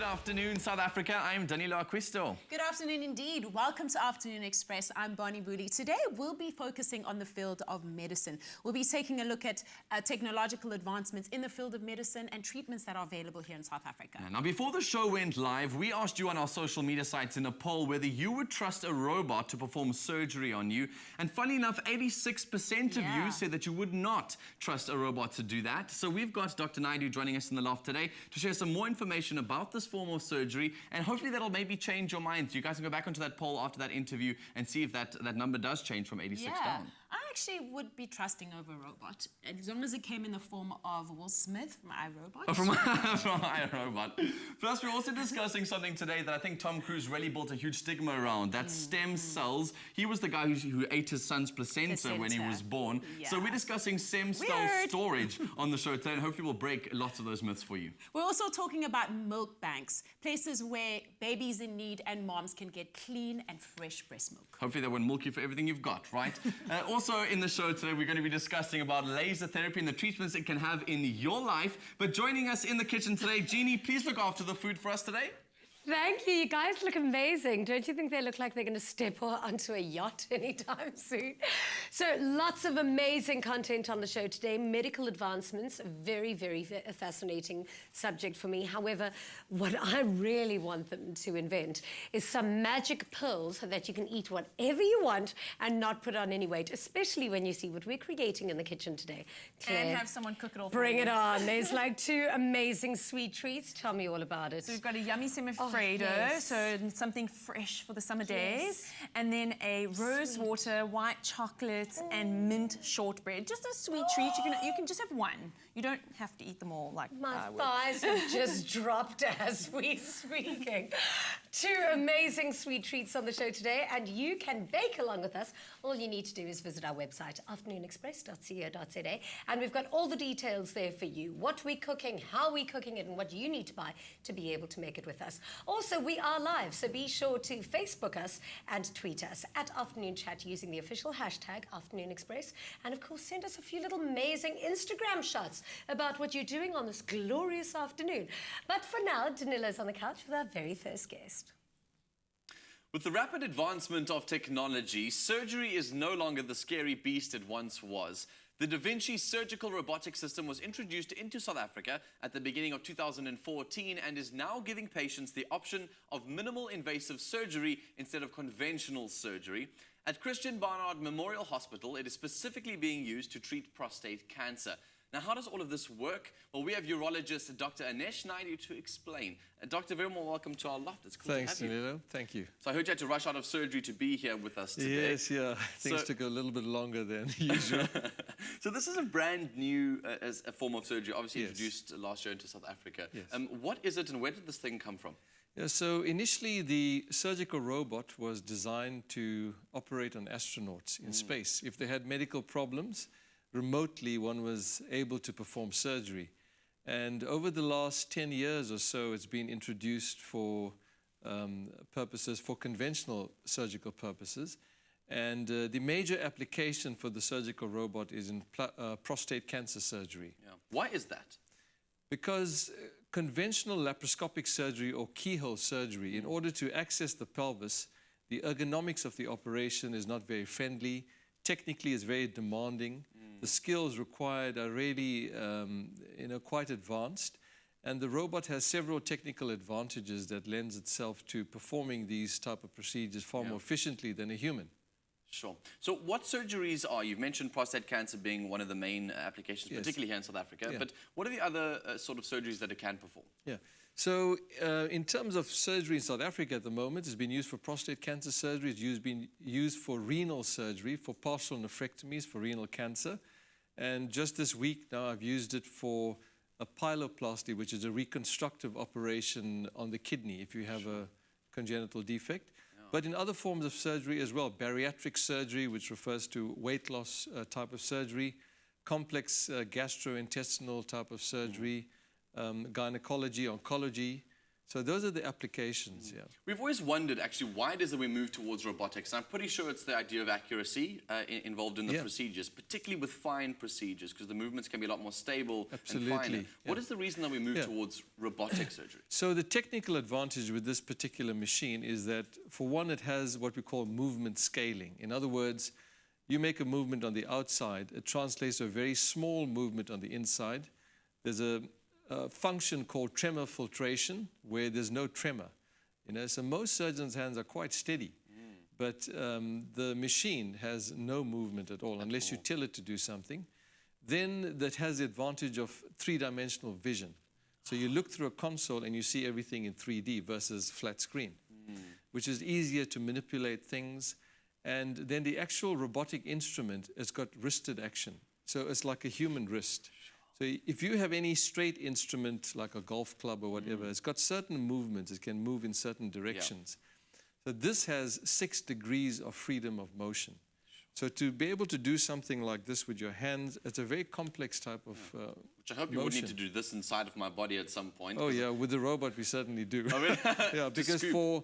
afternoon, South Africa. I'm Danilo Acquisto. Good afternoon indeed. Welcome to Afternoon Express. I'm Bonnie Booley. Today we'll be focusing on the field of medicine. We'll be taking a look at technological advancements in the field of medicine and treatments that are available here in South Africa. Now, before the show went live, we asked you on our social media sites in a poll whether you would trust a robot to perform surgery on you. And funny enough, 86% of you said that you would not trust a robot to do that. So we've got Dr. Naidoo joining us in the loft today to share some more information about this form of surgery, and hopefully that'll maybe change your minds. You guys can go back onto that poll after that interview and see if that number does change from 86 down. I actually would be trusting over a robot, as long as it came in the form of Will Smith from iRobot. Oh, from iRobot. Plus, we're also discussing something today that I think Tom Cruise really built a huge stigma around. That's stem cells. He was the guy who ate his son's placenta when he was born. Yeah. So we're discussing stem cell storage on the show today, and hopefully we'll break lots of those myths for you. We're also talking about milk banks, places where babies in need and moms can get clean and fresh breast milk. Hopefully they won't milk you for everything you've got, right? Also in the show today, we're going to be discussing about laser therapy and the treatments it can have in your life. But joining us in the kitchen today, Jeannie, please look after the food for us today. Thank you. You guys look amazing. Don't you think they look like they're going to step onto a yacht anytime soon? So lots of amazing content on the show today. Medical advancements, a very, very fascinating subject for me. However, what I really want them to invent is some magic pills so that you can eat whatever you want and not put on any weight, especially when you see what we're creating in the kitchen today. Claire, and have someone cook it all for you. Bring it on. There's like 2 amazing sweet treats. Tell me all about it. So we've got a yummy semi-Fredo, so something fresh for the summer days, and then a rose water, white chocolate, and mint shortbread. Just a sweet treat. You can just have one. You don't have to eat them all like my thighs have just dropped as we're speaking. 2 amazing sweet treats on the show today, and you can bake along with us. All you need to do is visit our website, afternoonexpress.co.za, and we've got all the details there for you. What we're cooking, how we're cooking it, and what you need to buy to be able to make it with us. Also, we are live, so be sure to Facebook us and tweet us at Afternoon Chat using the official hashtag Afternoon Express. And of course, send us a few little amazing Instagram shots about what you're doing on this glorious afternoon. But for now, Danilo's on the couch with our very first guest. With the rapid advancement of technology, surgery is no longer the scary beast it once was. The Vinci surgical robotic system was introduced into South Africa at the beginning of 2014 and is now giving patients the option of minimal invasive surgery instead of conventional surgery. At Christian Barnard Memorial Hospital, it is specifically being used to treat prostate cancer. Now, how does all of this work? Well, we have urologist Dr. Anesh Naidoo to explain. Doctor, very warm welcome to our loft. It's cool to have you. Thanks, Danilo. Thank you. So I heard you had to rush out of surgery to be here with us today. Yes, yeah. Things took a little bit longer than usual. So this is a brand new as a form of surgery, obviously introduced last year into South Africa. Yes. What is it and where did this thing come from? Yeah, so initially the surgical robot was designed to operate on astronauts in space. If they had medical problems, remotely one was able to perform surgery. And over the last 10 years or so, it's been introduced for purposes, for conventional surgical purposes. And the major application for the surgical robot is in prostate cancer surgery. Yeah. Why is that? Because conventional laparoscopic surgery or keyhole surgery, in order to access the pelvis, the ergonomics of the operation is not very friendly. Technically, it's very demanding. The skills required are really, quite advanced. And the robot has several technical advantages that lends itself to performing these type of procedures far more efficiently than a human. Sure. So what surgeries are, you've mentioned prostate cancer being one of the main applications, particularly here in South Africa, but what are the other sort of surgeries that it can perform? Yeah. So in terms of surgery in South Africa at the moment, it's been used for prostate cancer surgery, it's been used for renal surgery, for partial nephrectomies, for renal cancer. And just this week now, I've used it for a pyeloplasty, which is a reconstructive operation on the kidney if you have a congenital defect. But in other forms of surgery as well, bariatric surgery, which refers to weight loss type of surgery, complex gastrointestinal type of surgery, gynecology, oncology, So those are the applications, yeah. We've always wondered, actually, why does we move towards robotics? I'm pretty sure it's the idea of accuracy involved in the procedures, particularly with fine procedures, because the movements can be a lot more stable and finer. What is the reason that we move towards robotic surgery? So the technical advantage with this particular machine is that, for one, it has what we call movement scaling. In other words, you make a movement on the outside, it translates to a very small movement on the inside. There's a function called tremor filtration, where there's no tremor. So most surgeons' hands are quite steady, but the machine has no movement at all unless you tell it to do something. Then that has the advantage of three-dimensional vision. So you look through a console and you see everything in 3D versus flat screen, which is easier to manipulate things. And then the actual robotic instrument has got wristed action. So it's like a human wrist. So if you have any straight instrument, like a golf club or whatever, it's got certain movements. It can move in certain directions. So this has 6 degrees of freedom of motion. So to be able to do something like this with your hands, it's a very complex type of Which I hope you would need to do this inside of my body at some point. Oh, yeah, with the robot we certainly do. I mean, yeah, because for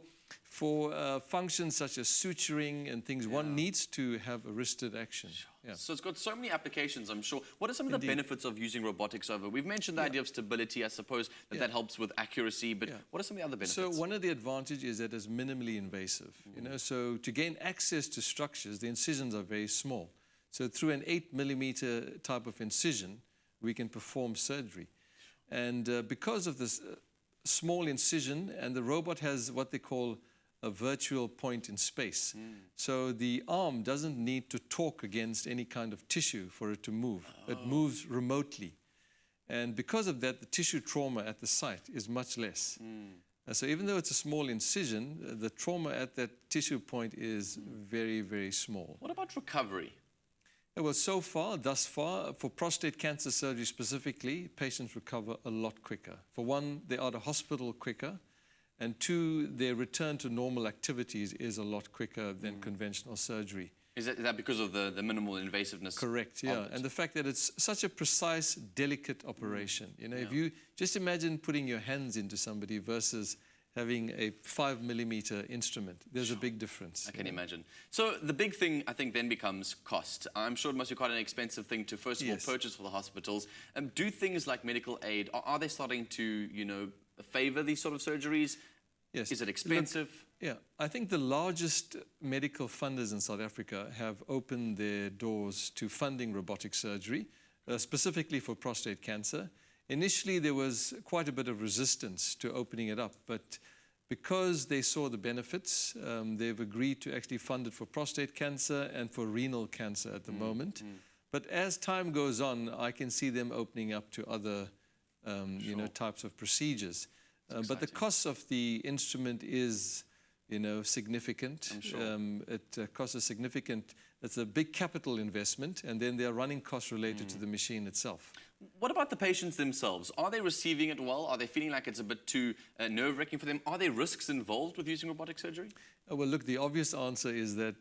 functions such as suturing and things, one needs to have a wristed action. Yeah. So it's got so many applications, I'm sure. What are some of the benefits of using robotics over? We've mentioned the idea of stability. I suppose that helps with accuracy, but what are some of the other benefits? So one of the advantages is that it's minimally invasive. So to gain access to structures, the incisions are very small. So through an 8mm type of incision, we can perform surgery. And because of this small incision, and the robot has what they call a virtual point in space. So the arm doesn't need to torque against any kind of tissue for it to move. It moves remotely. And because of that, the tissue trauma at the site is much less. So even though it's a small incision, the trauma at that tissue point is very, very small. What about recovery? Well, thus far, for prostate cancer surgery specifically, patients recover a lot quicker. For one, they're out of hospital quicker. And 2, their return to normal activities is a lot quicker than conventional surgery. Is that because of the minimal invasiveness? Correct, yeah. And the fact that it's such a precise, delicate operation. If you just imagine putting your hands into somebody versus having a 5mm instrument, there's a big difference. I can imagine. So the big thing, I think, then becomes cost. I'm sure it must be quite an expensive thing to, first of all, purchase for the hospitals. Do things like medical aid, are they starting to, favor these sort of surgeries? Yes. Is it expensive? Look, I think the largest medical funders in South Africa have opened their doors to funding robotic surgery, specifically for prostate cancer. Initially, there was quite a bit of resistance to opening it up, but because they saw the benefits, they've agreed to actually fund it for prostate cancer and for renal cancer at the moment. But as time goes on, I can see them opening up to other types of procedures. But the cost of the instrument is, significant. I'm sure. It costs a significant, it's a big capital investment, and then there are running costs related to the machine itself. What about the patients themselves? Are they receiving it well? Are they feeling like it's a bit too nerve-wracking for them? Are there risks involved with using robotic surgery? Well, look, the obvious answer is that,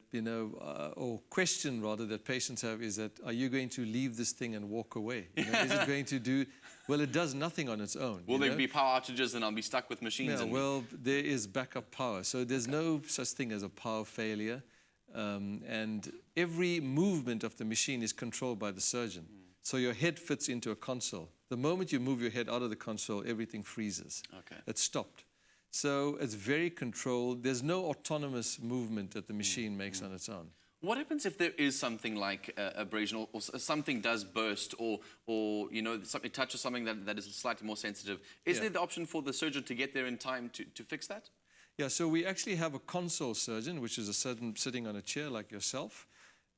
or question rather, that patients have is that, are you going to leave this thing and walk away? Is it going to do, well, it does nothing on its own. Will there be power outages and I'll be stuck with machines? Yeah, well, there is backup power. So there's no such thing as a power failure. And every movement of the machine is controlled by the surgeon. So your head fits into a console. The moment you move your head out of the console, everything freezes. Okay. It's stopped. So it's very controlled. There's no autonomous movement that the machine makes on its own. What happens if there is something like abrasion or something does burst or something touches something that is slightly more sensitive? Is there the option for the surgeon to get there in time to fix that? Yeah, so we actually have a console surgeon, which is a surgeon sitting on a chair like yourself.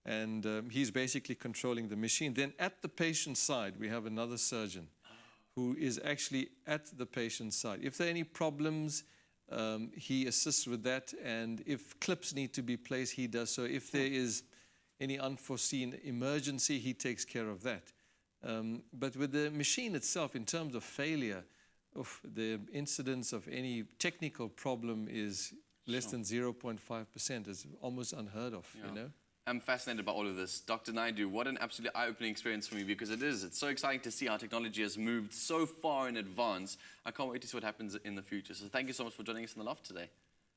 And he's basically controlling the machine. Then at the patient's side, we have another surgeon who is actually at the patient's side. If there are any problems, he assists with that. And if clips need to be placed, he does so. If there is any unforeseen emergency, he takes care of that. But with the machine itself, in terms of failure, the incidence of any technical problem is less than 0.5%. It's almost unheard of, I'm fascinated by all of this. Dr. Naidoo, what an absolutely eye-opening experience for me, because it's so exciting to see how technology has moved so far in advance. I can't wait to see what happens in the future. So thank you so much for joining us in the loft today.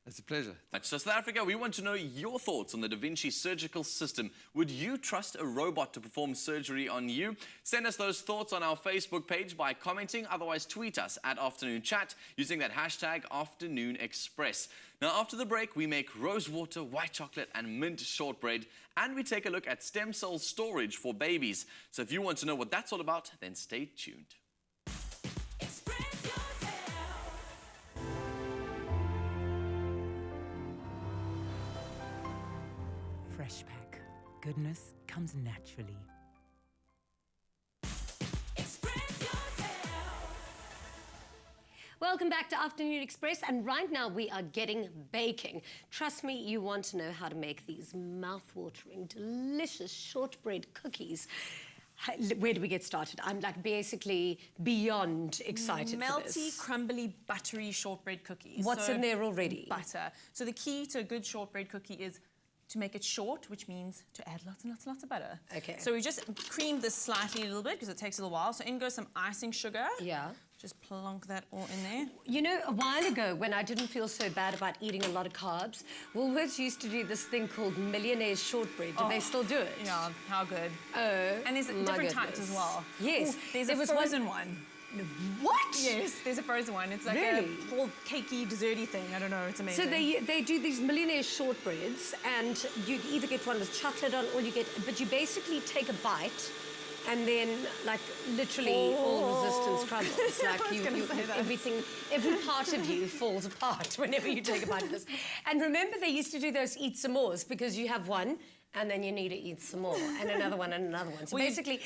It's a pleasure. So South Africa, we want to know your thoughts on the Da Vinci surgical system. Would you trust a robot to perform surgery on you? Send us those thoughts on our Facebook page by commenting. Otherwise, tweet us at Afternoon Chat using that hashtag Afternoon Express. Now, after the break, we make rose water, white chocolate, and mint shortbread. And we take a look at stem cell storage for babies. So if you want to know what that's all about, then stay tuned. Fresh Pack. Goodness comes naturally. Welcome back to Afternoon Express, and right now we are getting baking. Trust me, you want to know how to make these mouth-watering, delicious shortbread cookies. Where do we get started? I'm like basically beyond excited for this. Melty, crumbly, buttery shortbread cookies. What's in there already? Butter. So the key to a good shortbread cookie is to make it short, which means to add lots and lots and lots of butter. Okay. So we just creamed this slightly a little bit because it takes a little while. So in goes some icing sugar. Yeah. Just plonk that all in there. You know, a while ago, when I didn't feel so bad about eating a lot of carbs, Woolworths used to do this thing called Millionaires Shortbread. Do they still do it? Yeah, how good. Oh, And there's different types as well. Yes. Ooh, there's there a was frozen one. What? Yes, there's a frozen one. It's like Really? a whole cakey, desserty thing. I don't know, it's amazing. So they do these Millionaires Shortbreads, and you either get one with chocolate on, or you get, but you basically take a bite, and then, like, literally all resistance crumbles. Like, everything, every part of you falls apart whenever you take a bite of this. And remember, they used to do those eat some mores, because you have one, and then you need to eat some more, and another one, and another one. So basically,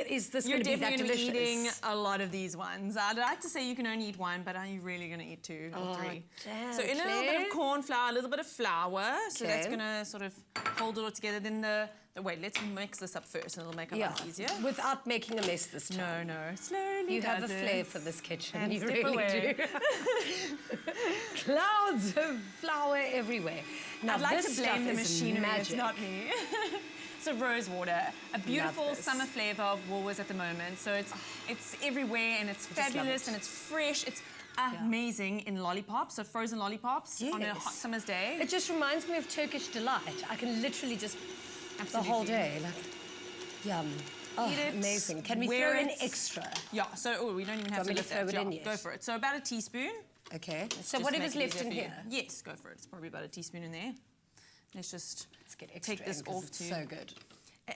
is this going to be that delicious? You're definitely going to be eating a lot of these ones. I'd like to say you can only eat one, but are you really going to eat two or three? Damn, so a little bit of corn flour, a little bit of flour, so that's going to sort of hold it all together. Then wait, let's mix this up first, and it'll make it much easier. Without making a mess this time. No, slowly. You have a flair for this kitchen. And you step really away. do. Clouds of flour everywhere. Now, I'd like this to blame stuff the is machinery, magic. it's not me. So rose water, a beautiful this. summer flavour of Woolworths at the moment. So it's everywhere, and it's fabulous, and it's fresh. It's amazing in lollipops, so frozen lollipops on a hot summer's day. It just reminds me of Turkish delight. I can literally just the whole day, like, yum. Oh, Eat it, amazing. Can we wear throw in it. extra? Yeah, so we don't even have to lift throw that. it in yet? Go for it. So about a teaspoon. Okay. Let's So just whatever's make it left easier in for you. here. Yes, go for it. It's probably about a teaspoon in there. Let's just get extra take this in 'cause off it's too. so good.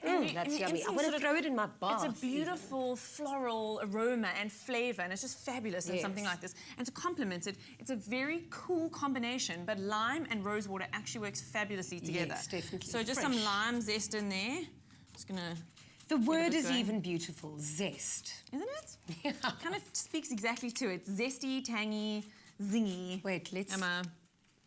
And That's you yummy. I instantly want to sort of- throw it in my bath. It's a beautiful floral aroma and flavour, and it's just fabulous in something like this. And to complement it, it's a very cool combination, but lime and rose water actually works fabulously together. Yes, definitely. So just some lime zest in there. Just gonna... The word is going. even beautiful, zest. Isn't it? It kind of speaks exactly to it. Zesty, tangy, zingy. Wait, let's Emma.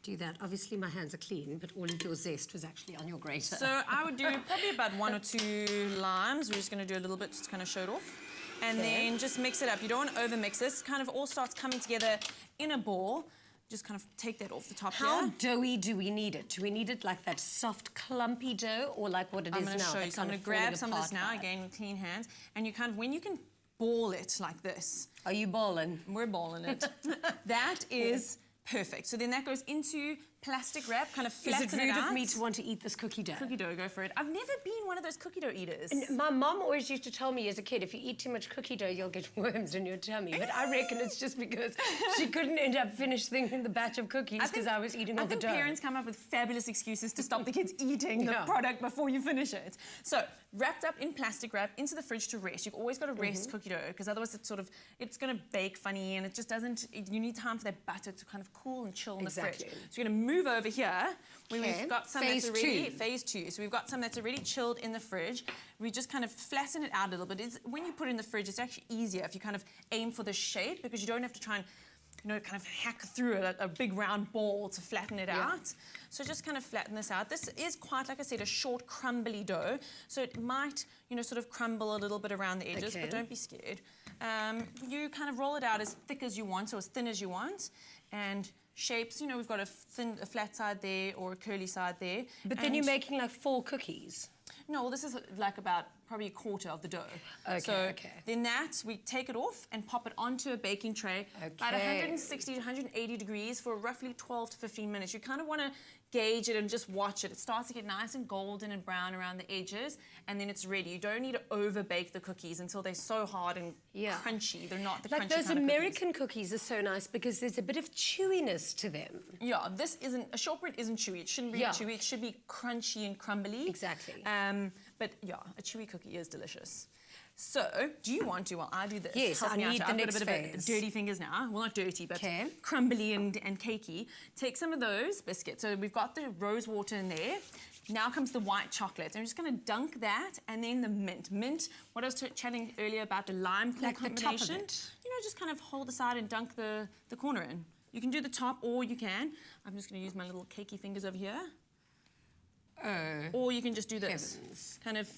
do that. Obviously, my hands are clean, but all of your zest was actually on your grater. So I would do probably about 1 or 2 limes. We're just going to do a little bit just to kind of show it off. And then just mix it up. You don't want to over-mix this. Kind of all starts coming together in a ball. Just kind of take that off the top How here. doughy do we need it? Do we need it like that soft, clumpy dough, or like what it I'm is going to now? show you. that So I'm kind going to grab some of this falling now, apart again, with clean hands. And you kind of, when you can ball it like this. vibe? Are you balling? We're balling it. That is perfect. So then that goes into plastic wrap, kind of Is flatten it rude out. of me to want to eat this cookie dough? Cookie dough, go for it. I've never been one of those cookie dough eaters. My mom always used to tell me as a kid, if you eat too much cookie dough, you'll get worms in your tummy. But I reckon it's just because she couldn't end up finishing the batch of cookies because I was eating all the dough. I think parents come up with fabulous excuses to stop the kids eating the product before you finish it. So, wrapped up in plastic wrap into the fridge to rest. You've always got to rest cookie dough because otherwise it's going to bake funny and it just doesn't, you need time for that butter to kind of cool and chill in the fridge. So you're going to move over here where we've got some that's already, phase 2. So we've got some that's already chilled in the fridge. We just kind of flatten it out a little bit. When you put it in the fridge, it's actually easier if you kind of aim for the shape because you don't have to try and kind of hack through a big round ball to flatten it out. So just kind of flatten this out. This is quite, like I said, a short, crumbly dough. So it might, sort of crumble a little bit around the edges, but don't be scared. You kind of roll it out as thick as you want, or as thin as you want, and shapes. You know, we've got a flat side there or a curly side there. But then you're making like 4 cookies. No, well, this is like about probably a quarter of the dough. Okay, so okay. Then that, we take it off and pop it onto a baking tray about 160 to 180 degrees for roughly 12 to 15 minutes. You kind of want to gauge it and just watch it. It starts to get nice and golden and brown around the edges, and then it's ready. You don't need to over-bake the cookies until they're so hard and crunchy. They're not the crunchy like those kind of American cookies are so nice because there's a bit of chewiness to them. Yeah, this isn't, a shortbread isn't chewy. It shouldn't be chewy. It should be crunchy and crumbly. Exactly. But yeah, a chewy cookie is delicious. So, do you want to, while I do this? Yes, help I me out need here. the I've next got a bit of phase. dirty fingers now. Well, not dirty, but crumbly and cakey. Take some of those biscuits. So we've got the rose water in there. Now comes the white chocolate. I'm just going to dunk that, and then the mint. Mint, what I was chatting earlier about the lime Like the top of combination. it. You know, just kind of hold aside and dunk the corner in. You can do the top, or you can. I'm just going to use my little cakey fingers over here. Or you can just do this. Heavens. Kind of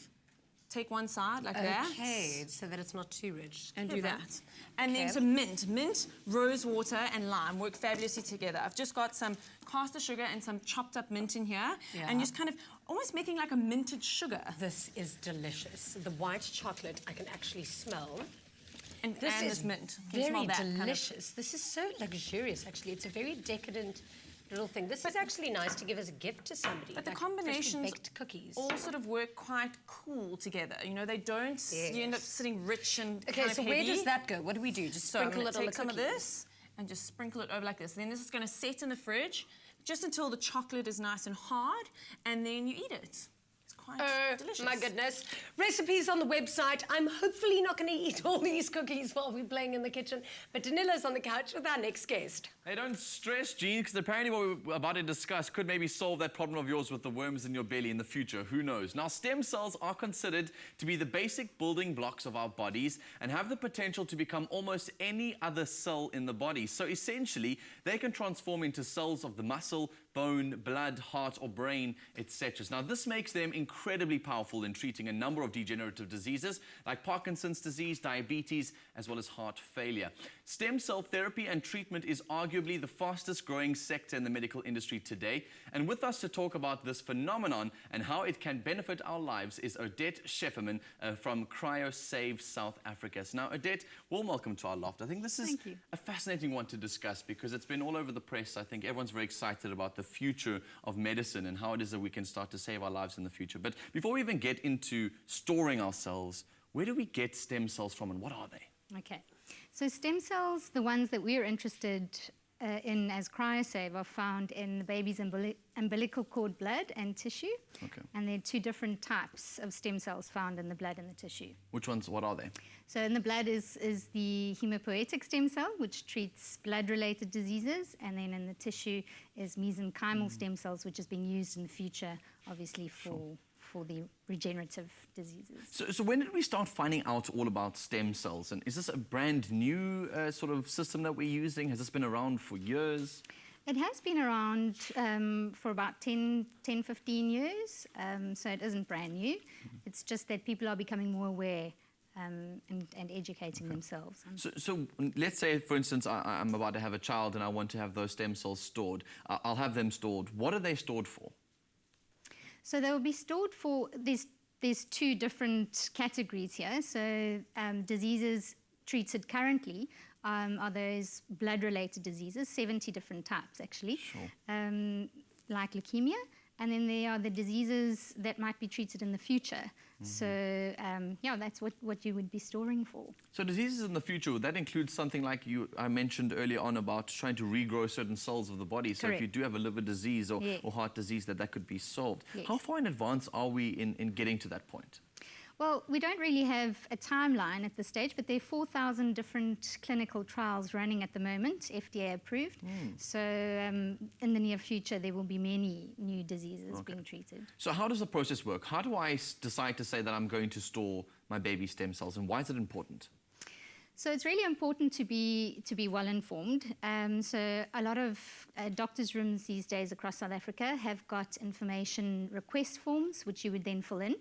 take one side like that. Okay, so that it's not too rich. And do that. And then some mint. Mint, rose water, and lime work fabulously together. I've just got some caster sugar and some chopped up mint in here. And just kind of almost making like a minted sugar. This is delicious. The white chocolate I can actually smell. And this mint. Can you Very smell that? delicious. Kind of? This is so luxurious, actually. It's a very decadent little thing. This is actually nice to give as a gift to somebody. But the like combinations baked cookies. all sort of work quite cool together. You know, they don't, you end up sitting rich and okay, kind of so heavy. where does that go? What do we do? Just So I'm sprinkle going it to on the take some of cookies? this and just sprinkle it over like this. Then this is going to set in the fridge just until the chocolate is nice and hard, and then you eat it. It's quite delicious. My goodness. Recipes on the website. I'm hopefully not going to eat all these cookies while we're playing in the kitchen, but Danila's on the couch with our next guest. Hey, don't stress, Jean, because apparently what we're about to discuss could maybe solve that problem of yours with the worms in your belly in the future. Who knows? Now, stem cells are considered to be the basic building blocks of our bodies and have the potential to become almost any other cell in the body. So essentially, they can transform into cells of the muscle, bone, blood, heart, or brain, etc. Now, this makes them incredibly powerful in treating a number of degenerative diseases like Parkinson's disease, diabetes, as well as heart failure. Stem cell therapy and treatment is arguably the fastest growing sector in the medical industry today. And with us to talk about this phenomenon and how it can benefit our lives is Odette Shefermann from Cryo-Save South Africa. So now, Odette, warm welcome to our loft. I think this is a fascinating one to discuss because it's been all over the press. I think everyone's very excited about the future of medicine and how it is that we can start to save our lives in the future. But before we even get into storing our cells, where do we get stem cells from and what are they? Okay, so stem cells, the ones that we're interested in as Cryo-Save, are found in the baby's umbilical cord blood and tissue. Okay. And there are 2 different types of stem cells found in the blood and the tissue. Which ones, what are they? So in the blood is the hemopoietic stem cell, which treats blood-related diseases, and then in the tissue is mesenchymal stem cells, which is being used in the future, obviously, for the regenerative diseases. So when did we start finding out all about stem cells? And is this a brand new sort of system that we're using? Has this been around for years? It has been around for about 10, 15 years, so it isn't brand new. It's just that people are becoming more aware and educating themselves. So let's say, for instance, I'm about to have a child and I want to have those stem cells stored. I'll have them stored. What are they stored for? So they will be stored for, there's 2 different categories here. So diseases treated currently are those blood-related diseases, 70 different types actually, like leukemia. And then there are the diseases that might be treated in the future. So, yeah, that's what you would be storing for. So diseases in the future, would that include something like I mentioned earlier on about trying to regrow certain cells of the body? So if you do have a liver disease or heart disease, that could be solved. Yes. How far in advance are we in getting to that point? Well, we don't really have a timeline at this stage, but there are 4,000 different clinical trials running at the moment, FDA approved. So in the near future, there will be many new diseases being treated. So how does the process work? How do I decide to say that I'm going to store my baby stem cells, and why is it important? So it's really important to be well informed. So a lot of doctors' rooms these days across South Africa have got information request forms, which you would then fill in.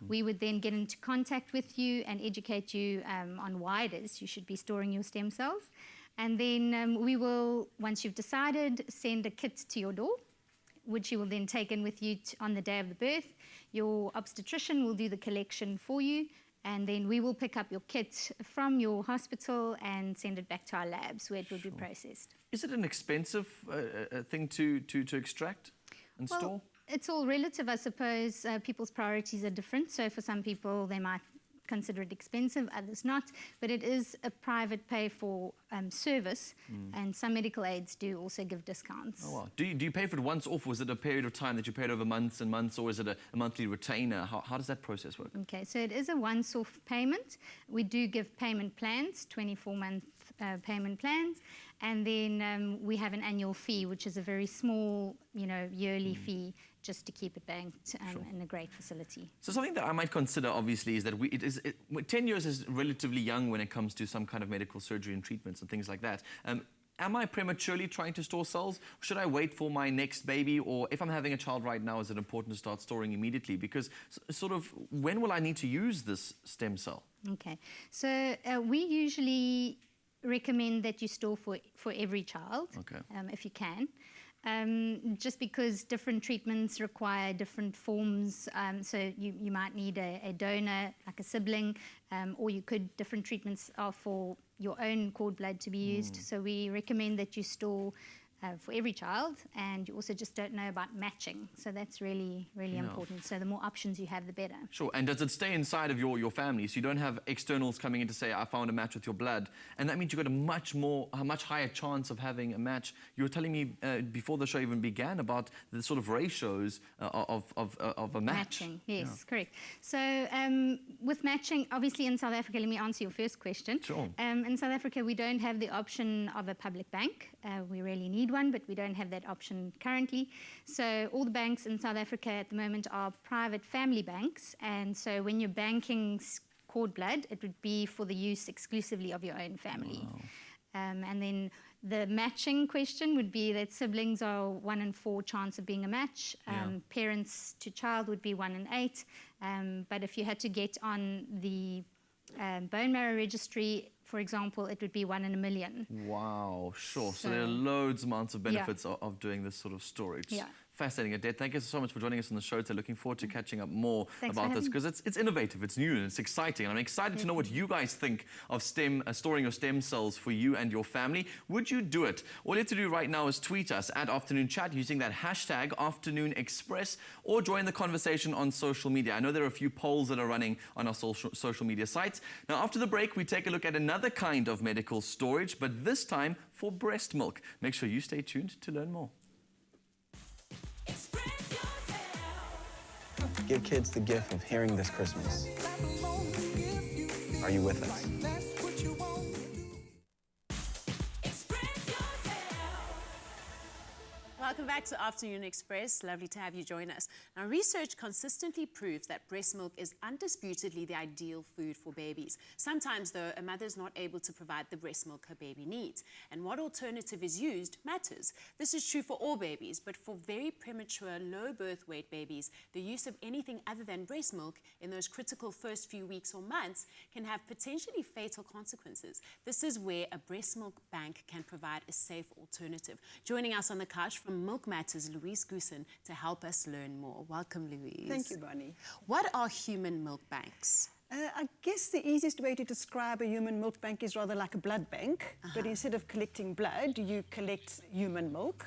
We would then get into contact with you and educate you on why it is you should be storing your stem cells. And then we will, once you've decided, send a kit to your door, which you will then take in with you on the day of the birth. Your obstetrician will do the collection for you, and then we will pick up your kit from your hospital and send it back to our labs where it will be processed. Is it an expensive thing to extract and store? It's all relative, I suppose. People's priorities are different. So for some people, they might consider it expensive, others not. But it is a private pay-for service, and some medical aids do also give discounts. Oh, wow. Do you pay for it once off, or is it a period of time that you paid over months and months, or is it a monthly retainer? How does that process work? Okay, so it is a once-off payment. We do give payment plans, 24-month payment plans, and then we have an annual fee, which is a very small, yearly fee, just to keep it banked in a great facility. So something that I might consider, obviously, is that 10 years is relatively young when it comes to some kind of medical surgery and treatments and things like that. Am I prematurely trying to store cells? Should I wait for my next baby? Or if I'm having a child right now, is it important to start storing immediately? Because sort of, when will I need to use this stem cell? Okay, so we usually recommend that you store for every child, if you can. Just because different treatments require different forms, so you might need a donor, like a sibling, or different treatments are for your own cord blood to be used. So we recommend that you store for every child, and you also just don't know about matching. So that's really, really important. So the more options you have, the better. Sure, and does it stay inside of your family? So you don't have externals coming in to say, I found a match with your blood. And that means you've got a much higher chance of having a match. You were telling me before the show even began about the sort of ratios of a match. Matching, yes, correct. So with matching, obviously in South Africa, let me answer your first question. Sure. In South Africa, we don't have the option of a public bank. We really need one, but we don't have that option currently. So all the banks in South Africa at the moment are private family banks, and so when you're banking cord blood, it would be for the use exclusively of your own family. Wow. And then the matching question would be that siblings are 1 in 4 chance of being a match. Parents to child would be 1 in 8. But if you had to get on the bone marrow registry, for example, it would be 1 in a million. Wow, sure. So there are loads amounts of benefits of doing this sort of storage. Yeah. Fascinating, Odette. Thank you so much for joining us on the show today. Looking forward to catching up more Thanks about this, because it's innovative, it's new, and it's exciting. And I'm excited to know what you guys think of storing your stem cells for you and your family. Would you do it? All you have to do right now is tweet us at Afternoon Chat using that hashtag Afternoon Express, or join the conversation on social media. I know there are a few polls that are running on our social media sites. Now, after the break, we take a look at another kind of medical storage, but this time for breast milk. Make sure you stay tuned to learn more. Give kids the gift of hearing this Christmas. Are you with us? Welcome back to Afternoon Express. Lovely to have you join us. Now, research consistently proves that breast milk is undisputedly the ideal food for babies. Sometimes, though, a mother is not able to provide the breast milk her baby needs, and what alternative is used matters. This is true for all babies, but for very premature, low birth weight babies, the use of anything other than breast milk in those critical first few weeks or months can have potentially fatal consequences. This is where a breast milk bank can provide a safe alternative. Joining us on the couch from Milk Matters, Louise Goosen, to help us learn more. Welcome, Louise. Thank you, Bonnie. What are human milk banks? I guess the easiest way to describe a human milk bank is rather like a blood bank, but instead of collecting blood, you collect human milk.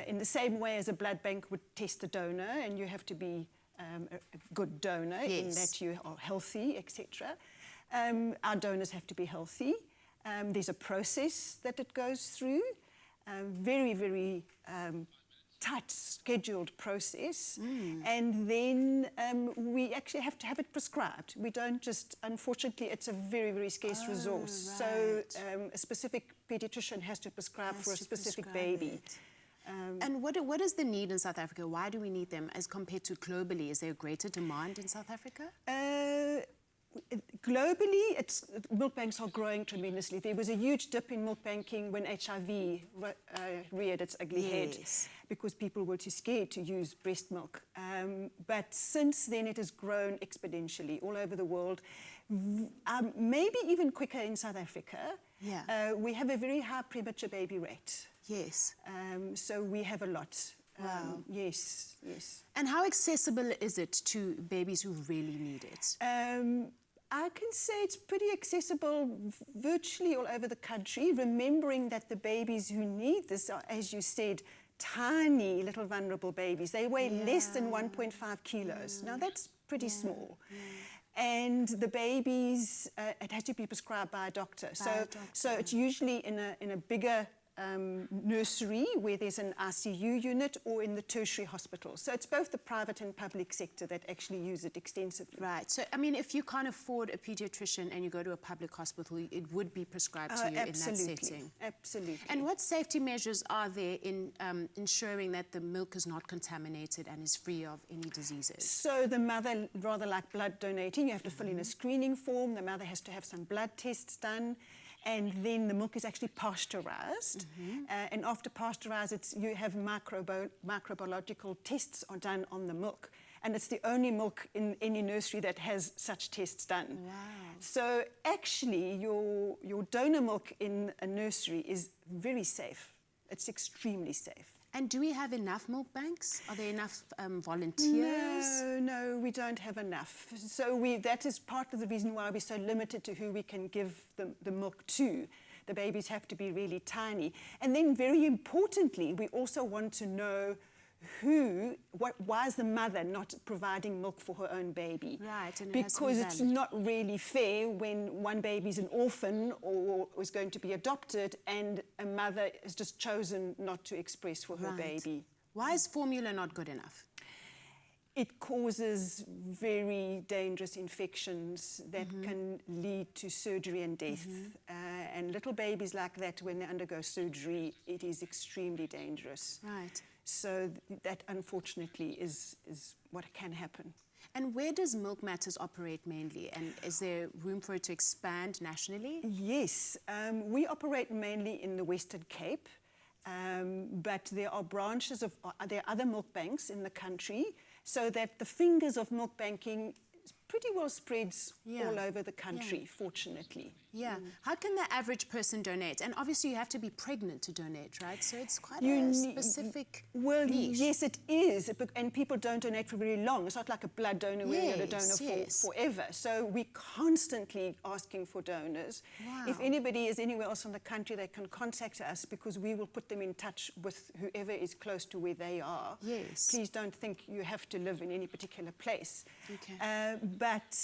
In the same way as a blood bank would test a donor, and you have to be a good donor in that you are healthy, etc. Our donors have to be healthy. There's a process that it goes through. Very, very tight scheduled process, and then we actually have to have it prescribed. We don't just, unfortunately, it's a very, very scarce resource. Right. So a specific pediatrician has to prescribe for a specific baby. And what is the need in South Africa? Why do we need them as compared to globally? Is there a greater demand in South Africa? Globally, milk banks are growing tremendously. There was a huge dip in milk banking when HIV reared its ugly head because people were too scared to use breast milk. But since then, it has grown exponentially all over the world, maybe even quicker in South Africa. Yeah. We have a very high premature baby rate. Yes. So we have a lot. Wow. Yes, yes. And how accessible is it to babies who really need it? I can say it's pretty accessible virtually all over the country, remembering that the babies who need this are, as you said, tiny little vulnerable babies. They weigh less than 1.5 kilos. Now, that's pretty small. And the babies, it has to be prescribed by a doctor. So it's usually in a bigger nursery where there's an ICU unit or in the tertiary hospital. So it's both the private and public sector that actually use it extensively. Right. So, I mean, if you can't afford a pediatrician and you go to a public hospital, it would be prescribed to you in that setting. Absolutely. And what safety measures are there in ensuring that the milk is not contaminated and is free of any diseases? So the mother, rather like blood donating, you have to fill in a screening form. The mother has to have some blood tests done. And then the milk is actually pasteurized. And after pasteurized, you have microbiological tests are done on the milk. And it's the only milk in any nursery that has such tests done. Wow. So actually, your donor milk in a nursery is very safe. It's extremely safe. And do we have enough milk banks? Are there enough volunteers? No, we don't have enough. So that is part of the reason why we're so limited to who we can give the milk to. The babies have to be really tiny. And then very importantly, we also want to know why is the mother not providing milk for her own baby? Right, and because it's not really fair when one baby's an orphan or is going to be adopted and a mother has just chosen not to express for her baby. Why is formula not good enough? It causes very dangerous infections that can lead to surgery and death. And little babies like that, when they undergo surgery, it is extremely dangerous. Right. So that, unfortunately, is what can happen. And where does Milk Matters operate mainly? And is there room for it to expand nationally? Yes. We operate mainly in the Western Cape, but there are there are other milk banks in the country, so that the fingers of milk banking pretty well spreads all over the country, fortunately. Yeah. How can the average person donate? And obviously you have to be pregnant to donate, right? So it's quite a specific niche. Yes, it is. And people don't donate for very long. It's not like a blood donor where you're a donor for forever. So we're constantly asking for donors. Wow. If anybody is anywhere else in the country, they can contact us because we will put them in touch with whoever is close to where they are. Yes. Please don't think you have to live in any particular place. Okay. But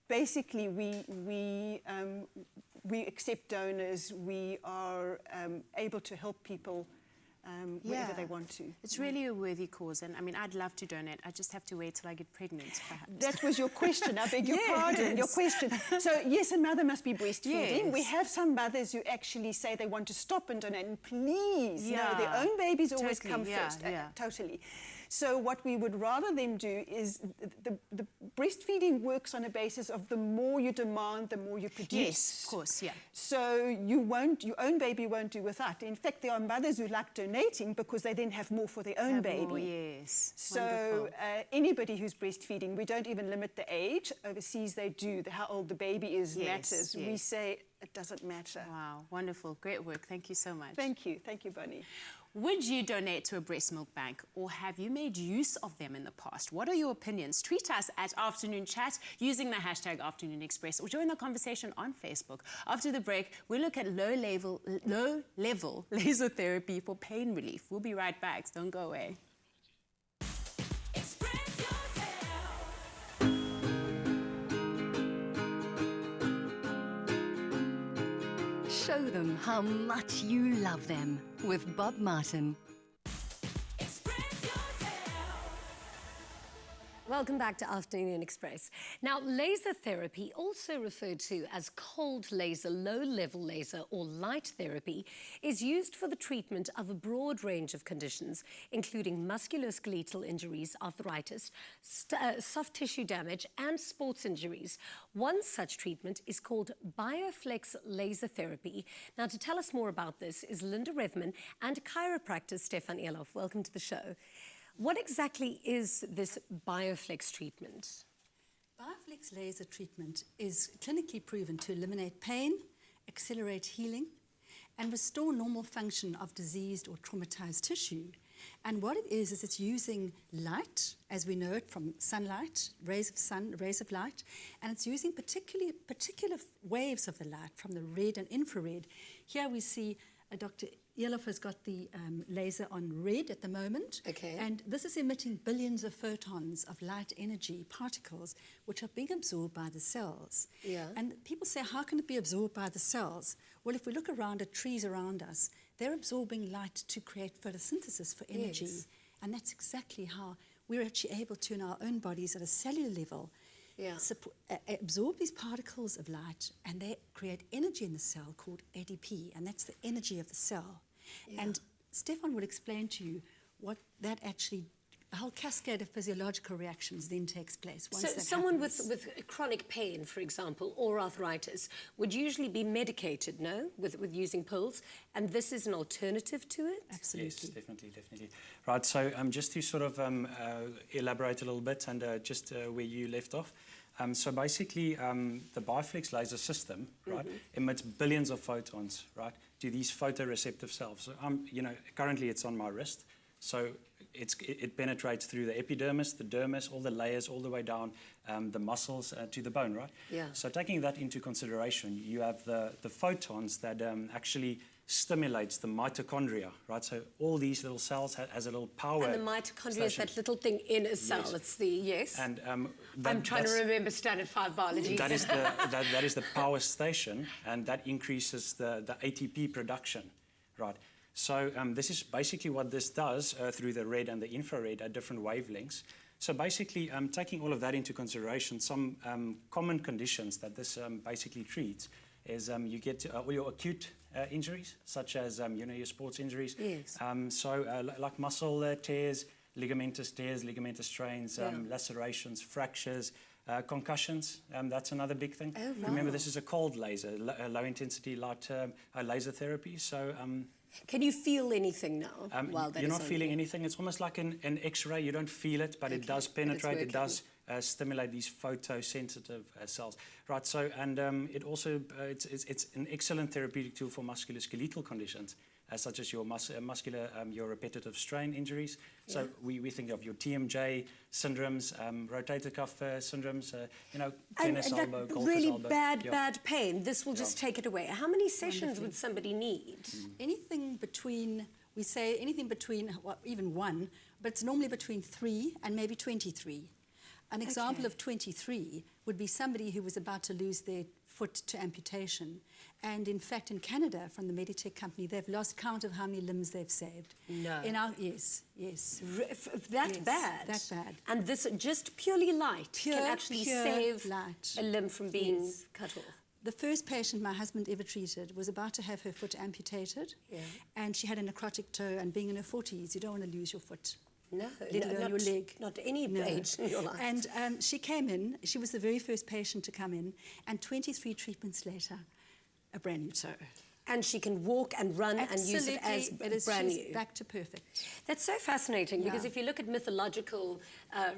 basically, we accept donors. We are able to help people wherever they want to. It's really a worthy cause, and I mean, I'd love to donate. I just have to wait till I get pregnant, perhaps. That was your question. I beg your pardon. Your question. So yes, a mother must be breastfeeding. Yes. We have some mothers who actually say they want to stop and donate. And please, no, their own babies always come first. Totally. So what we would rather them do is the breastfeeding works on a basis of the more you demand, the more you produce. Yes, of course, yeah. So your own baby won't do without. In fact, there are mothers who like donating because they then have more for their own baby. Oh, yes. So anybody who's breastfeeding, we don't even limit the age. Overseas they do. How old the baby is matters. We say it doesn't matter. Wow, wonderful. Great work. Thank you so much. Thank you. Thank you, Bonnie. Would you donate to a breast milk bank, or have you made use of them in the past? What are your opinions? Tweet us at Afternoon Chat using the hashtag Afternoon Express, or join the conversation on Facebook. After the break, we'll look at low-level laser therapy for pain relief. We'll be right back, so don't go away. Show them how much you love them with Bob Martin. Welcome back to Afternoon Express. Now, laser therapy, also referred to as cold laser, low-level laser, or light therapy, is used for the treatment of a broad range of conditions, including musculoskeletal injuries, arthritis, soft tissue damage, and sports injuries. One such treatment is called Bioflex laser therapy. Now, to tell us more about this is Linda Revman and chiropractor Stefan Elof. Welcome to the show. What exactly is this Bioflex treatment? Bioflex laser treatment is clinically proven to eliminate pain, accelerate healing, and restore normal function of diseased or traumatized tissue. And what it is it's using light, as we know it from sunlight, rays of sun, rays of light, and it's using particular waves of the light from the red and infrared. Here we see Dr. Elof has got the laser on red at the moment. Okay. And this is emitting billions of photons of light energy particles, which are being absorbed by the cells. Yeah. And people say, how can it be absorbed by the cells? Well, if we look around at trees around us, they're absorbing light to create photosynthesis for energy. Yes. And that's exactly how we're actually able to, in our own bodies at a cellular level, absorb these particles of light, and they create energy in the cell called ADP, and that's the energy of the cell. Yeah. And Stefan will explain to you what that actually, a whole cascade of physiological reactions then takes place. So someone with chronic pain, for example, or arthritis, would usually be medicated, no, with using pills, and this is an alternative to it? Absolutely. Yes, definitely. Right, so just to sort of elaborate a little bit and just where you left off. So basically, the Bioflex laser system, right, emits billions of photons, right, to these photoreceptive cells. So, currently it's on my wrist. So it penetrates through the epidermis, the dermis, all the layers, all the way down the muscles to the bone, right? Yeah. So taking that into consideration, you have the photons that actually stimulates the mitochondria, right? So all these little cells has a little power. And the mitochondria is that little thing in a cell. Yes. It's the, yes. And I'm trying to remember standard 5 biology. That is the power station, and that increases the ATP production, right? So this is basically what this does through the red and the infrared at different wavelengths. So basically, taking all of that into consideration, some common conditions that this basically treats is you get all your acute injuries, such as your sports injuries. Yes. Like muscle tears, ligamentous tears, ligamentous strains, lacerations, fractures, concussions. That's another big thing. Oh, wow. Remember, this is a cold laser, low intensity light laser therapy. So. Can you feel anything now? You're not feeling anything. It's almost like an X-ray. You don't feel it, but it does penetrate. It does stimulate these photosensitive cells, right? So, and it also it's an excellent therapeutic tool for musculoskeletal conditions, such as your your repetitive strain injuries. So we think of your TMJ syndromes, rotator cuff syndromes, tennis elbow, golfer's really elbow. bad pain. This will just take it away. How many sessions would somebody need? Anything between, we say anything between, well, even 1, but it's normally between 3 and maybe 23. An example of 23 would be somebody who was about to lose their foot to amputation. And in fact, in Canada, from the Meditech company, they've lost count of how many limbs they've saved. No. Yes. That bad? That bad. And this just purely light can actually save light. a limb from being cut off? The first patient my husband ever treated was about to have her foot amputated. Yeah. And she had a necrotic toe, and being in her 40s, you don't want to lose your foot. No, let alone your leg. Not any age in your life. And she came in, she was the very first patient to come in, and 23 treatments later, a brand new toe. And she can walk and run and use it as brand new. Back to perfect. That's so fascinating because if you look at mythological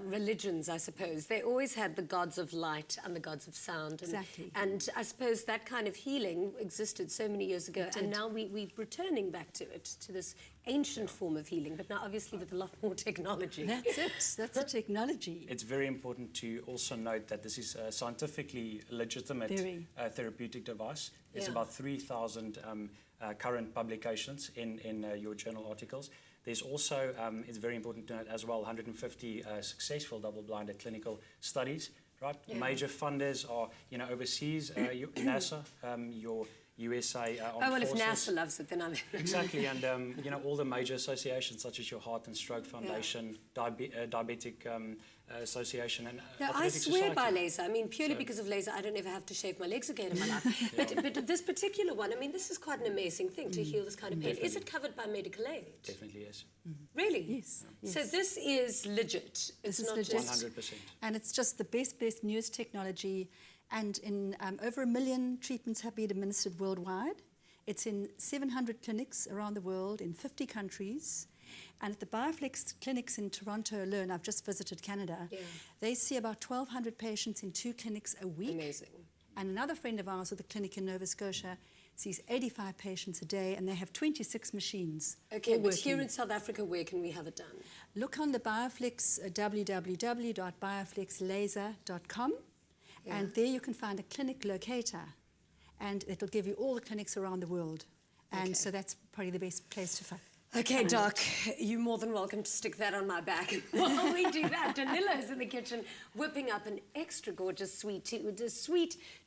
religions, I suppose, they always had the gods of light and the gods of sound. Exactly. And I suppose that kind of healing existed so many years ago, and now we're returning back to it, to this ancient form of healing, but now obviously with a lot more technology. That's it. That's the technology. It's very important to also note that this is a scientifically legitimate therapeutic device. There's about 3,000 current publications in your journal articles. There's also, it's very important to note as well, 150 successful double-blinded clinical studies. Right, major funders are overseas, your NASA, your USA. Oh, well, if forces. NASA loves it, then I'm... Exactly, and you know, all the major associations such as your Heart and Stroke Foundation, Diabetic Association, and No, I Arthritic swear Society. by laser. I mean, purely because of laser, I don't ever have to shave my legs again in my life. But this particular one, I mean, this is quite an amazing thing to heal this kind of pain. Definitely. Is it covered by medical aid? Definitely yes. Really? Yes. So this is legit. It's is not legit. just... 100%. And it's just the best newest technology. And in over 1 million treatments have been administered worldwide. It's in 700 clinics around the world in 50 countries. And at the Bioflex clinics in Toronto alone, I've just visited Canada, they see about 1,200 patients in 2 clinics a week. Amazing. And another friend of ours with a clinic in Nova Scotia sees 85 patients a day, and they have 26 machines. Okay, all but working. here in South Africa, where can we have it done? Look on the Bioflex, www.bioflexlaser.com, and there you can find a clinic locator, and it'll give you all the clinics around the world. And so that's probably the best place to find. Okay, Doc, you're more than welcome to stick that on my back. While we do that, Danilo's in the kitchen whipping up an extra gorgeous sweet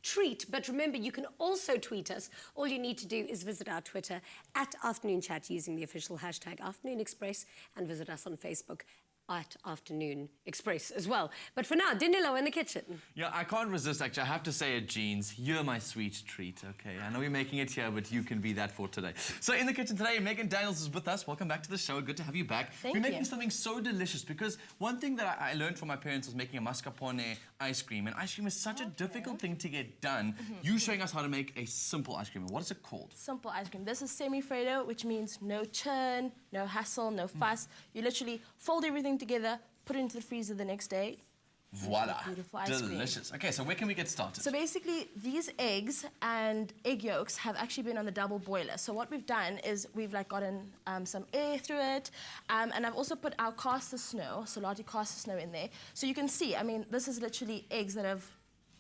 treat. But remember, you can also tweet us. All you need to do is visit our Twitter at Afternoon Chat using the official hashtag Afternoon Express, and visit us on Facebook at Afternoon Express as well. But for now, Danilo in the kitchen. Yeah, I can't resist, actually. I have to say it, Jeans. You're my sweet treat, okay? I know we're making it here, but you can be that for today. So in the kitchen today, Megan Daniels is with us. Welcome back to the show. Good to have you back. We're making something so delicious, because one thing that I learned from my parents was making a mascarpone ice cream. And ice cream is such a difficult thing to get done. You showing us how to make a simple ice cream. What is it called? Simple ice cream. This is semi-Fredo, which means no churn, no hassle, no fuss. You literally fold everything together, put it into the freezer the next day. Voila. Beautiful ice cream. Delicious. Okay, so where can we get started? So basically, these eggs and egg yolks have actually been on the double boiler. So what we've done is we've like gotten some air through it, and I've also put our caster snow, Solati caster snow in there. So you can see, I mean, this is literally eggs that have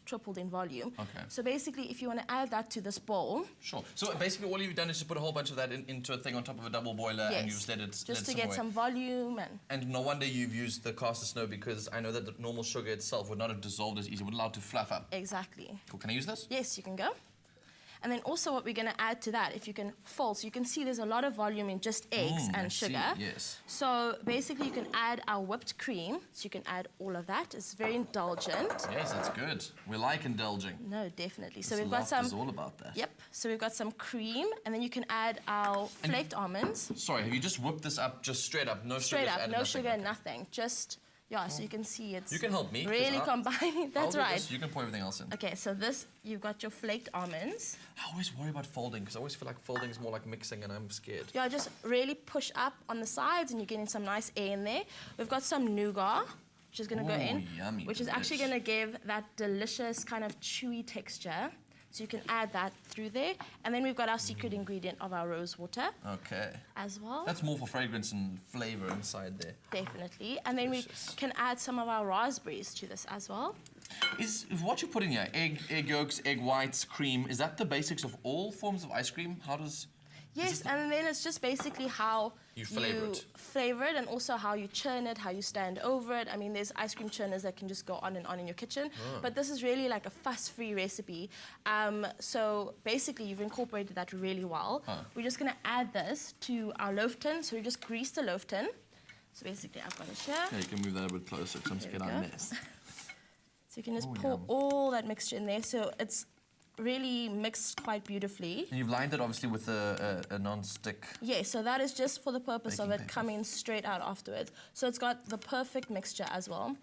tripled in volume. Okay. So basically, if you want to add that to this bowl... Sure. So basically, all you've done is just put a whole bunch of that into a thing on top of a double boiler, and you just let it just to get some volume. And no wonder you've used the caster snow, because I know that the normal sugar itself would not have dissolved as easy. It would allow it to fluff up. Exactly. Cool. Can I use this? Yes, you can go. And then also what we're going to add to that, if you can fold, so you can see there's a lot of volume in just eggs and sugar. Yes. So basically you can add our whipped cream, so you can add all of that. It's very indulgent. Yes, that's good. We like indulging. No, definitely. So This we've got some... is all about that. Yep. So we've got some cream, and then you can add our flaked almonds. Sorry, have you just whipped this up just straight up? No Straight sugar? up, no sugar, nothing. Just... Yeah, so you can see it's You can help me. really combining. That's I'll do right. This. You can pour everything else in. Okay, so this, you've got your flaked almonds. I always worry about folding, because I always feel like folding is more like mixing, and I'm scared. Yeah, just really push up on the sides, and you're getting some nice air in there. We've got some nougat, which is going to go in, yummy, which is actually going to give that delicious kind of chewy texture. So you can add that through there. And then we've got our secret ingredient of our rose water. Okay. As well. That's more for fragrance and flavor inside there. Definitely. And then we can add some of our raspberries to this as well. Is what you put in here, egg yolks, egg whites, cream, is that the basics of all forms of ice cream? How does... Yes, and then it's just basically how you flavor it, and also how you churn it, how you stand over it. I mean, there's ice cream churners that can just go on and on in your kitchen, but this is really like a fuss-free recipe. So basically, you've incorporated that really well. We're just going to add this to our loaf tin. So we just grease the loaf tin. So basically, I've got it here. Yeah, you can move that a bit closer, because I'm scared I mess. So you can just pour all that mixture in there. So it's really mixed quite beautifully. And you've lined it obviously with a non-stick. Yeah, so that is just for the purpose of it paper. coming straight out afterwards. So it's got the perfect mixture as well.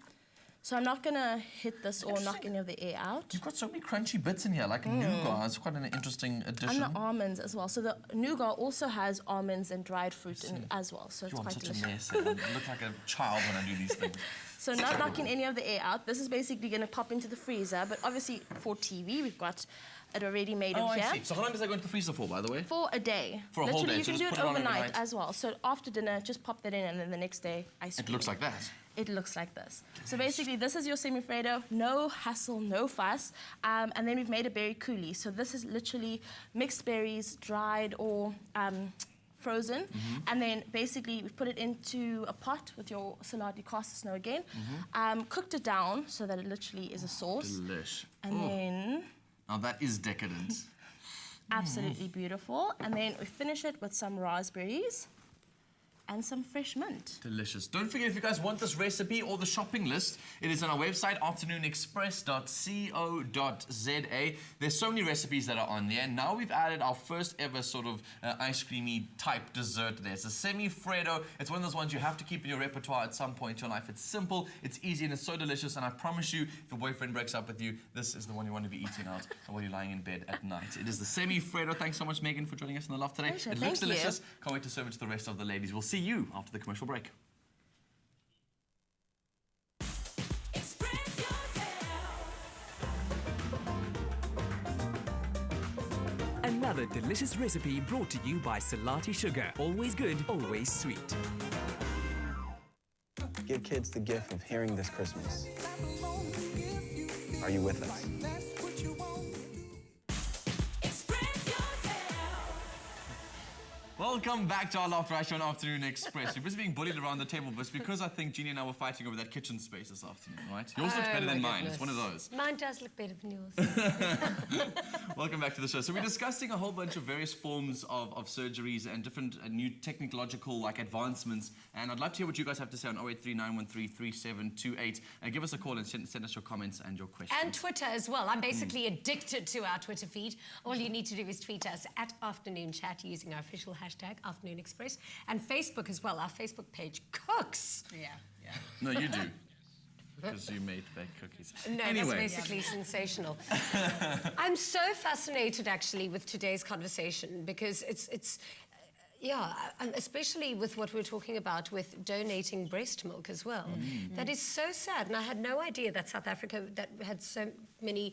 So I'm not gonna hit this or knock any of the air out. You've got so many crunchy bits in here, like nougat. It's quite an interesting addition. And the almonds as well. So the nougat also has almonds and dried fruit in it as well. So it's quite delicious. I'm such a mess. I look like a child when I do these things. So not knocking any of the air out. This is basically going to pop into the freezer. But obviously for TV, we've got it already made in here. I see. So how long does that go into the freezer for, by the way? For a day. For a whole day. You can So do just it put it on overnight overnight as well. So after dinner, just pop that in, and then the next day, ice cream. It looks like that. It looks like this. So basically, this is your semi-Fredo. No hassle, no fuss. And then we've made a berry coulis. So this is literally mixed berries, dried or frozen, and then basically we put it into a pot with your Solati caster snow again, cooked it down so that it literally is a sauce. Delish. And then... Now that is decadent. Absolutely beautiful. And then we finish it with some raspberries and some fresh mint. Delicious. Don't forget, if you guys want this recipe or the shopping list, it is on our website, afternoonexpress.co.za. There's so many recipes that are on there. Now we've added our first ever sort of ice creamy type dessert there. It's a semi-Fredo. It's one of those ones you have to keep in your repertoire at some point in your life. It's simple, it's easy, and it's so delicious. And I promise you, if your boyfriend breaks up with you, this is the one you want to be eating out while you're lying in bed at night. It is the semi-Fredo. Thanks so much, Megan, for joining us in the loft today. Pleasure. It looks delicious. Can't wait to serve it to the rest of the ladies. We'll see you after the commercial break. Another delicious recipe brought to you by Salati Sugar. Always good, always sweet. Give kids the gift of hearing this Christmas. Are you with us? Welcome back to our Laughter Show on Afternoon Express. We're just being bullied around the table, but it's because I think Jeannie and I were fighting over that kitchen space this afternoon, right? Yours looks better than mine. It's one of those. Mine does look better than yours. Welcome back to the show. So we're discussing a whole bunch of various forms of surgeries and different new technological advancements. And I'd love to hear what you guys have to say on 0839133728. Give us a call and send us your comments and your questions. And Twitter as well. I'm basically addicted to our Twitter feed. All you need to do is tweet us at Afternoon Chat using our official hashtag Afternoon Express, and Facebook as well. Our Facebook page cooks. Yeah. No, you do. Because you made baked cookies. No, anyway. that's basically sensational. I'm so fascinated, actually, with today's conversation because it's especially with what we're talking about with donating breast milk as well. That is so sad, and I had no idea that South Africa that had so many.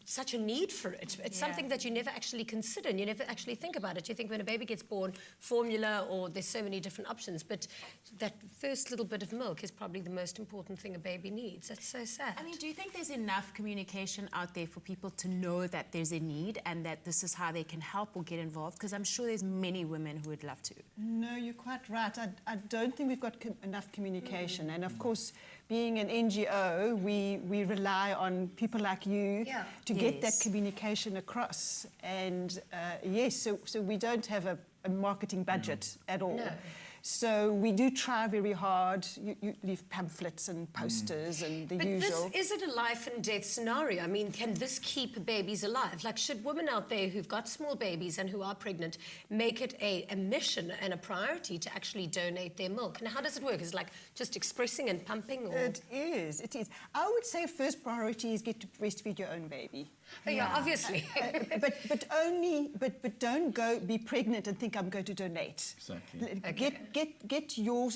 Such a need for it. It's something that you never actually consider and you never actually think about it. You think when a baby gets born, formula, or there's so many different options, but that first little bit of milk is probably the most important thing a baby needs. That's so sad. I mean, do you think there's enough communication out there for people to know that there's a need and that this is how they can help or get involved? Because I'm sure there's many women who would love to. No, you're quite right. I don't think we've got enough communication. And of course, being an NGO, we rely on people like you to get that communication across. And so we don't have a marketing budget at all. No. So we do try very hard. You leave pamphlets and posters and the usual. But is it a life and death scenario? I mean, can this keep babies alive? Like, should women out there who've got small babies and who are pregnant make it a mission and a priority to actually donate their milk? And how does it work? Is it like just expressing and pumping? Or? It is. I would say first priority is get to breastfeed your own baby. Yeah, obviously. but don't go be pregnant and think I'm going to donate. Exactly. Get your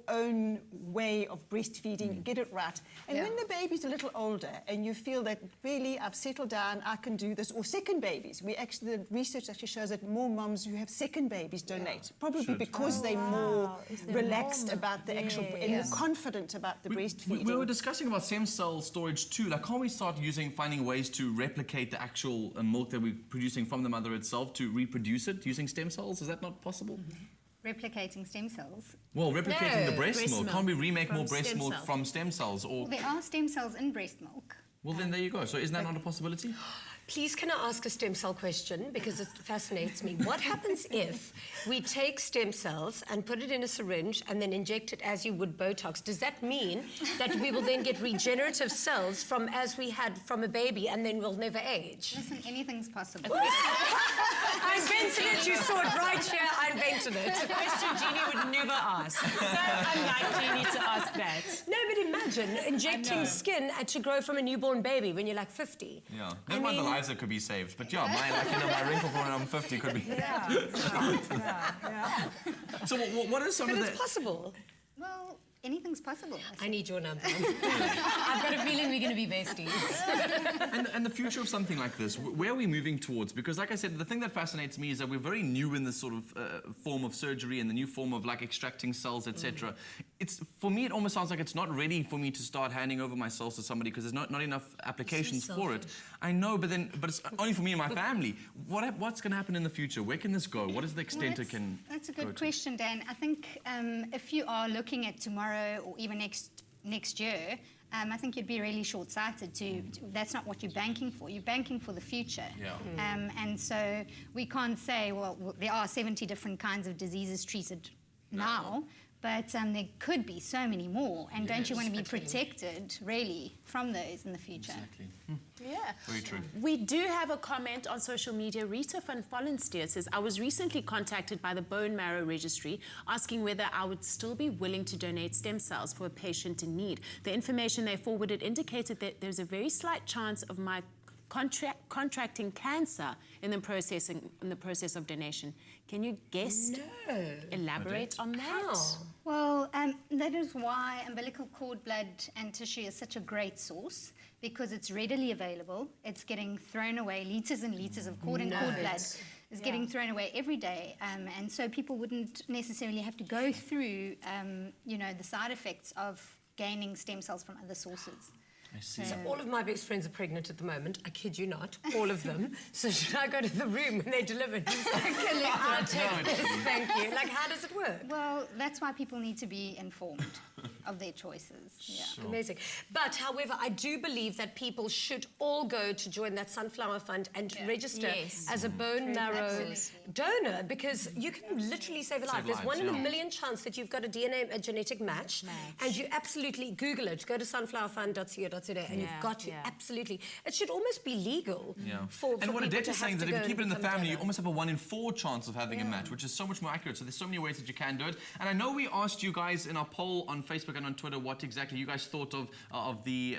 own way of breastfeeding, get it right. And when the baby's a little older and you feel that really I've settled down, I can do this, or second babies. The research actually shows that more mums who have second babies donate, probably because they're more relaxed about the actual and more confident about the breastfeeding. We were discussing about stem cell storage too. Like, can't we start finding ways to replicate the actual milk that we're producing from the mother itself to reproduce it using stem cells? Is that not possible? Replicating stem cells. Well, replicating the breast milk. Can't we remake more breast milk from stem cells? Or There are stem cells in breast milk. well, then there you go. So isn't that not a possibility? Please, can I ask a stem cell question? Because it fascinates me. What happens if we take stem cells and put it in a syringe and then inject it as you would Botox? Does that mean that we will then get regenerative cells from as we had from a baby and then we'll never age? Listen, anything's possible. I invented it. You saw it right here. I invented it. A question Jeannie would never ask. So unlike Jeannie to ask that. No, but imagine injecting skin to grow from a newborn baby when you're like 50. Yeah. Never mind the lives that could be saved. But yeah, my wrinkle for when I'm 50 could be. So what are some of the... But it's possible. Well, anything's possible. I need your number. I've got a feeling we're going to be besties. and the future of something like this, where are we moving towards? Because like I said, the thing that fascinates me is that we're very new in this sort of form of surgery and the new form of extracting cells, etc. For me, it almost sounds like it's not ready for me to start handing over my cells to somebody because there's not enough applications for it. I know, but it's only for me and my family. What's going to happen in the future? Where can this go? What is the extent it can That's a good question, Dan. I think if you are looking at tomorrow or even next year, I think you'd be really short-sighted that's not what you're banking for. You're banking for the future. Yeah. And so we can't say, well, there are 70 different kinds of diseases treated now, but there could be so many more. And don't you want to be protected, really, from those in the future? Exactly. Yeah. Very true. We do have a comment on social media. Rita van Vollensteer says, I was recently contacted by the Bone Marrow Registry asking whether I would still be willing to donate stem cells for a patient in need. The information they forwarded indicated that there's a very slight chance of my contracting cancer in the process of donation. Can you guess? No. Elaborate on that? How? Well, that is why umbilical cord blood and tissue is such a great source, because it's readily available. It's getting thrown away. Litres and litres of cord and cord blood is getting thrown away every day. And so people wouldn't necessarily have to go through, the side effects of gaining stem cells from other sources. I see. So all of my best friends are pregnant at the moment. I kid you not, all of them. So should I go to the room when they're delivered? I'll take this, thank you. Like, how does it work? Well, that's why people need to be informed of their choices. Yeah. Sure. Amazing. But, however, I do believe that people should all go to join that Sunflower Fund and register as a bone marrow donor, because you can literally save a life. There's one in a million chance that you've got a genetic match, and you absolutely Google it. Go to sunflowerfund.co.za and you've got to absolutely. It should almost be legal for and what people Odette to is saying have that to if you go keep it in the and become family, you donor. almost have a 1 in 4 chance of having a match, which is so much more accurate. So there's so many ways that you can do it. And I know we asked you guys in our poll on Facebook and on Twitter what exactly you guys thought of the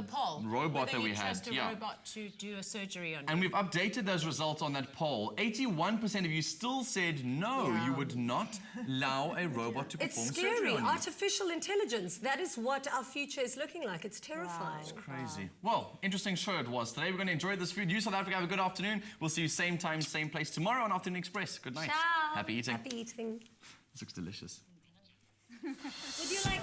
poll robot that we had. Trust a robot to do a surgery on you. And we've updated those results on that poll. 81% of you still said no, you would not allow a robot to perform It's surgery scary. on you. Artificial intelligence. That is what our future is looking like. It's terrifying. It's crazy. Well, interesting show it was. Today we're going to enjoy this food. You, South Africa, have a good afternoon. We'll see you same time, same place tomorrow on Afternoon Express. Good night. Ciao. Happy eating. Happy eating. This looks delicious. Would you like...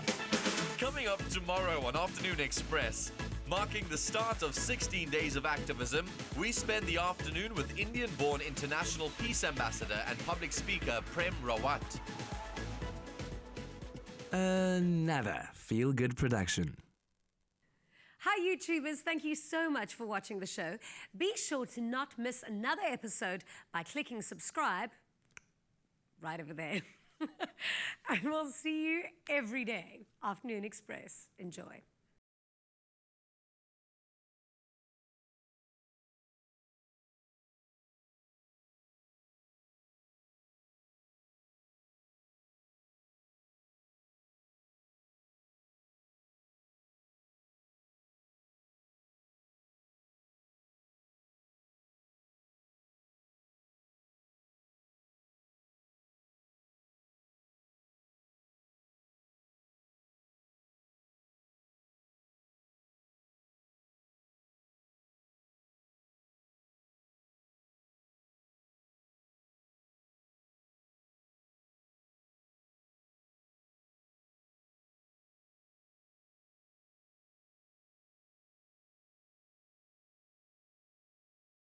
Coming up tomorrow on Afternoon Express, marking the start of 16 days of activism, we spend the afternoon with Indian-born international peace ambassador and public speaker Prem Rawat. Another feel-good production. Hi YouTubers, thank you so much for watching the show. Be sure to not miss another episode by clicking subscribe right over there. And we'll see you every day. Afternoon Express. Enjoy.